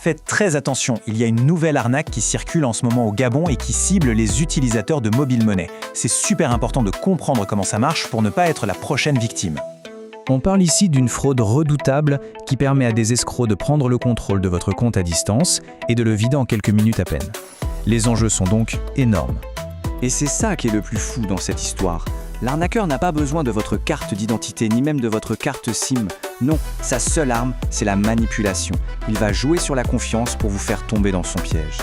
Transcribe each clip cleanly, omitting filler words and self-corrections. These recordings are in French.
Faites très attention, il y a une nouvelle arnaque qui circule en ce moment au Gabon et qui cible les utilisateurs de mobile money. C'est super important de comprendre comment ça marche pour ne pas être la prochaine victime. On parle ici d'une fraude redoutable qui permet à des escrocs de prendre le contrôle de votre compte à distance et de le vider en quelques minutes à peine. Les enjeux sont donc énormes. Et c'est ça qui est le plus fou dans cette histoire. L'arnaqueur n'a pas besoin de votre carte d'identité, ni même de votre carte SIM. Non, sa seule arme, c'est la manipulation. Il va jouer sur la confiance pour vous faire tomber dans son piège.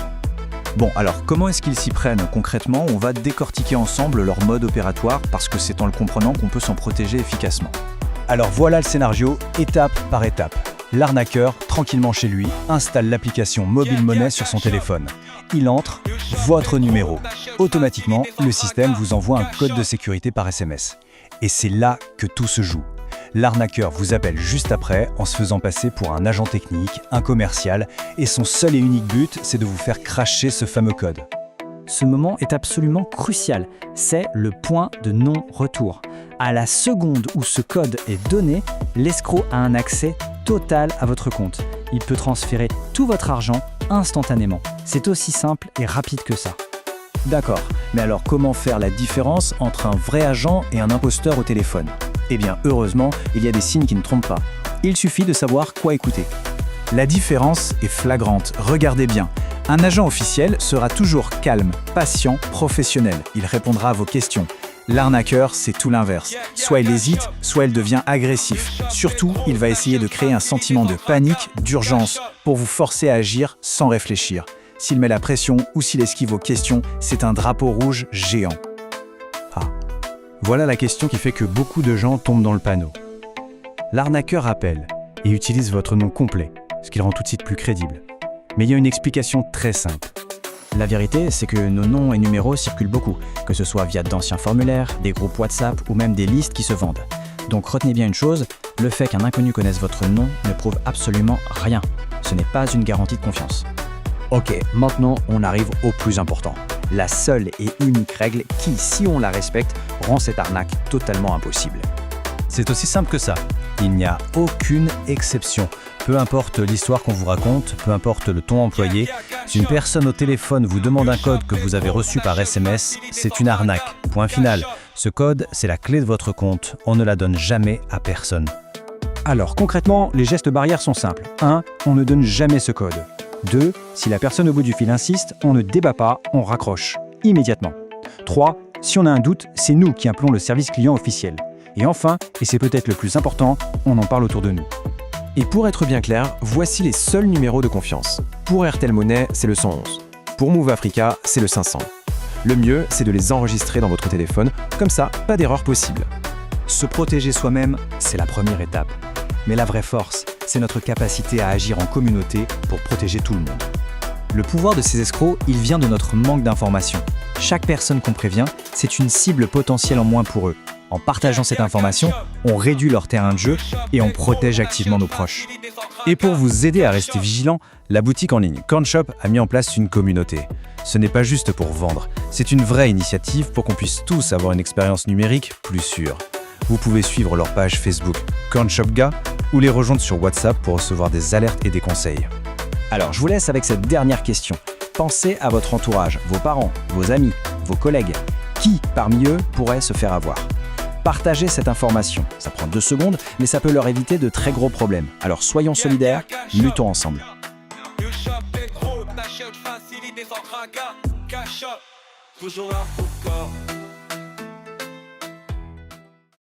Bon, alors comment est-ce qu'ils s'y prennent concrètement? On va décortiquer ensemble leur mode opératoire parce que c'est en le comprenant qu'on peut s'en protéger efficacement. Alors voilà le scénario, étape par étape. L'arnaqueur, tranquillement chez lui, installe l'application Mobile Money sur son téléphone. Il entre, votre numéro. Automatiquement, le système vous envoie un code de sécurité par SMS. Et c'est là que tout se joue. L'arnaqueur vous appelle juste après en se faisant passer pour un agent technique, un commercial, et son seul et unique but, c'est de vous faire crasher ce fameux code. Ce moment est absolument crucial. C'est le point de non-retour. À la seconde où ce code est donné, l'escroc a un accès total à votre compte. Il peut transférer tout votre argent instantanément. C'est aussi simple et rapide que ça. D'accord, mais alors comment faire la différence entre un vrai agent et un imposteur au téléphone? Eh bien, heureusement, il y a des signes qui ne trompent pas. Il suffit de savoir quoi écouter. La différence est flagrante, regardez bien. Un agent officiel sera toujours calme, patient, professionnel. Il répondra à vos questions. L'arnaqueur, c'est tout l'inverse. Soit il hésite, soit il devient agressif. Surtout, il va essayer de créer un sentiment de panique, d'urgence, pour vous forcer à agir sans réfléchir. S'il met la pression ou s'il esquive vos questions, c'est un drapeau rouge géant. Ah, voilà la question qui fait que beaucoup de gens tombent dans le panneau. L'arnaqueur appelle et utilise votre nom complet, ce qui le rend tout de suite plus crédible. Mais il y a une explication très simple. La vérité, c'est que nos noms et numéros circulent beaucoup, que ce soit via d'anciens formulaires, des groupes WhatsApp ou même des listes qui se vendent. Donc retenez bien une chose, le fait qu'un inconnu connaisse votre nom ne prouve absolument rien. Ce n'est pas une garantie de confiance. Ok, maintenant on arrive au plus important. La seule et unique règle qui, si on la respecte, rend cette arnaque totalement impossible. C'est aussi simple que ça. Il n'y a aucune exception. Peu importe l'histoire qu'on vous raconte, peu importe le ton employé, si une personne au téléphone vous demande un code que vous avez reçu par SMS, c'est une arnaque. Point final. Ce code, c'est la clé de votre compte. On ne la donne jamais à personne. Alors concrètement, les gestes barrières sont simples. 1. On ne donne jamais ce code. 2. Si la personne au bout du fil insiste, on ne débat pas, on raccroche. Immédiatement. 3. Si on a un doute, c'est nous qui appelons le service client officiel. Et enfin, et c'est peut-être le plus important, on en parle autour de nous. Et pour être bien clair, voici les seuls numéros de confiance. Pour Airtel Money, c'est le 111. Pour Move Africa, c'est le 500. Le mieux, c'est de les enregistrer dans votre téléphone, comme ça, pas d'erreur possible. Se protéger soi-même, c'est la première étape. Mais la vraie force, c'est notre capacité à agir en communauté pour protéger tout le monde. Le pouvoir de ces escrocs, il vient de notre manque d'informations. Chaque personne qu'on prévient, c'est une cible potentielle en moins pour eux. En partageant cette information, on réduit leur terrain de jeu et on protège activement nos proches. Et pour vous aider à rester vigilant, la boutique en ligne CornShop a mis en place une communauté. Ce n'est pas juste pour vendre, c'est une vraie initiative pour qu'on puisse tous avoir une expérience numérique plus sûre. Vous pouvez suivre leur page Facebook CornShopGA ou les rejoindre sur WhatsApp pour recevoir des alertes et des conseils. Alors je vous laisse avec cette dernière question. Pensez à votre entourage, vos parents, vos amis, vos collègues. Qui parmi eux pourrait se faire avoir ? Partagez cette information. Ça prend 2 secondes, mais ça peut leur éviter de très gros problèmes. Alors soyons solidaires, luttons ensemble. Toujours un fou corps.